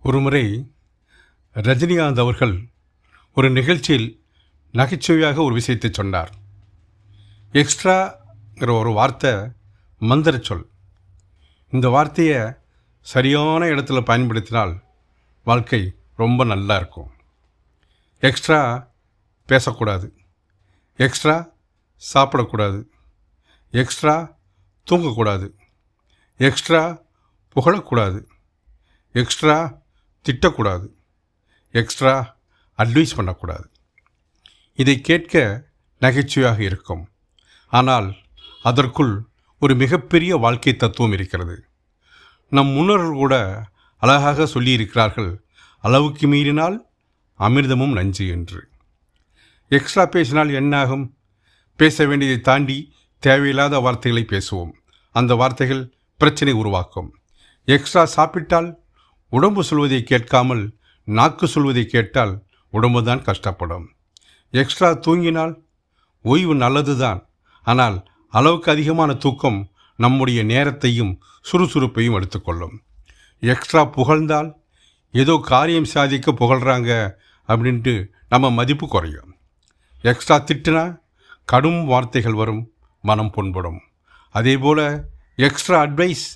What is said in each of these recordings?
ஒருமுறை ரஜினிகாந்த் அவர்கள் ஒரு நிகழ்ச்சியில் நகைச்சுவையாக ஒரு விஷயத்தை சொன்னார். எக்ஸ்ட்ராங்கிற ஒரு வார்த்தை மந்திர சொல். இந்த வார்த்தையை சரியான இடத்துல பயன்படுத்தினால் வாழ்க்கை ரொம்ப நல்லா இருக்கும். எக்ஸ்ட்ரா பேசக்கூடாது, எக்ஸ்ட்ரா சாப்பிடக்கூடாது, எக்ஸ்ட்ரா தூங்கக்கூடாது, எக்ஸ்ட்ரா புகழக்கூடாது, எக்ஸ்ட்ரா திட்டக்கூடாது, எக்ஸ்ட்ரா அட்வைஸ் பண்ணக்கூடாது. இதை கேட்க நகைச்சுவையாக இருக்கும். ஆனால் அதற்குள் ஒரு மிகப்பெரிய வாழ்க்கை தத்துவம் இருக்கிறது. நம் முன்னோர்கள் கூட அழகாக சொல்லியிருக்கிறார்கள், அளவுக்கு மீறினால் அமிர்தமும் நஞ்சு என்று. எக்ஸ்ட்ரா பேசினால் என்னாகும்? பேச வேண்டியதை தாண்டி தேவையில்லாத வார்த்தைகளை பேசுவோம். அந்த வார்த்தைகள் பிரச்சனை உருவாக்கும். எக்ஸ்ட்ரா சாப்பிட்டால் உடம்பு சொல்வதை கேட்காமல் நாக்கு சொல்வதை கேட்டால் உடம்பு தான் கஷ்டப்படும். எக்ஸ்ட்ரா தூங்கினால் ஓய்வு நல்லது தான், ஆனால் அளவுக்கு அதிகமான தூக்கம் நம்முடைய நேரத்தையும் சுறுசுறுப்பையும் எடுத்துக்கொள்ளும். எக்ஸ்ட்ரா புகழ்ந்தால் ஏதோ காரியம் சாதிக்க புகழ்கிறாங்க அப்படின்ட்டு நம்ம மதிப்பு குறையும். எக்ஸ்ட்ரா திட்டினா கடும் வார்த்தைகள் வரும், மனம் புண்படும். அதே போல் எக்ஸ்ட்ரா அட்வைஸ்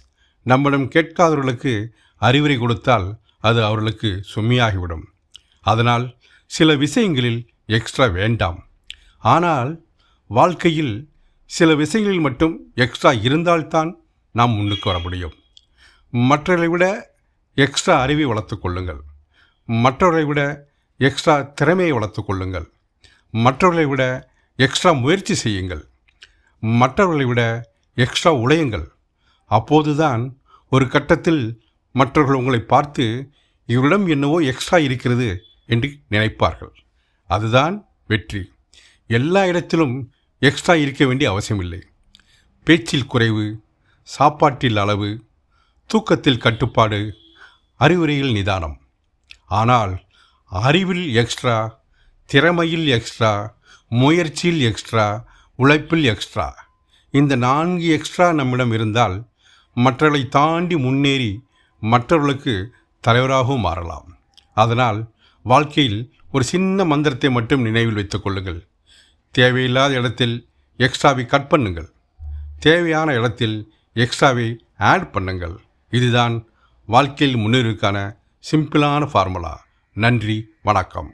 நம்மிடம் கேட்காதவர்களுக்கு அறிவுரை கொடுத்தால் அது அவர்களுக்கு சுமையாகிவிடும். அதனால் சில விஷயங்களில் எக்ஸ்ட்ரா வேண்டாம். ஆனால் வாழ்க்கையில் சில விஷயங்களில் மட்டும் எக்ஸ்ட்ரா இருந்தால்தான் நாம் முன்னுக்கு வர முடியும். மற்றவர்களை விட எக்ஸ்ட்ரா அறிவை வளர்த்து கொள்ளுங்கள். மற்றவர்களை விட எக்ஸ்ட்ரா திறமையை வளர்த்து கொள்ளுங்கள். மற்றவர்களை விட எக்ஸ்ட்ரா முயற்சி செய்யுங்கள். மற்றவர்களை விட எக்ஸ்ட்ரா உழையுங்கள். அப்போதுதான் ஒரு கட்டத்தில் மற்றவர்கள் உங்களை பார்த்து இவரிடம் என்னவோ எக்ஸ்ட்ரா இருக்கிறது என்று நினைப்பார்கள். அதுதான் வெற்றி. எல்லா இடத்திலும் எக்ஸ்ட்ரா இருக்க வேண்டிய அவசியமில்லை. பேச்சில் குறைவு, சாப்பாட்டில் அளவு, தூக்கத்தில் கட்டுப்பாடு, அறிவுரையில் நிதானம். ஆனால் அறிவில் எக்ஸ்ட்ரா, திறமையில் எக்ஸ்ட்ரா, முயற்சியில் எக்ஸ்ட்ரா, உழைப்பில் எக்ஸ்ட்ரா, இந்த 4 எக்ஸ்ட்ரா நம்மிடம் இருந்தால் மற்றவர்களை தாண்டி முன்னேறி மற்றவர்களுக்கு தலைவராகவும் மாறலாம். அதனால் வாழ்க்கையில் ஒரு சின்ன மந்திரத்தை மட்டும் நினைவில் வைத்துக் கொள்ளுங்கள். தேவையில்லாத இடத்தில் எக்ஸ்ட்ராவை கட் பண்ணுங்கள். தேவையான இடத்தில் எக்ஸ்ட்ராவை ஆட் பண்ணுங்கள். இதுதான் வாழ்க்கையில் முன்னேறுவதற்கான சிம்பிளான ஃபார்முலா. நன்றி, வணக்கம்.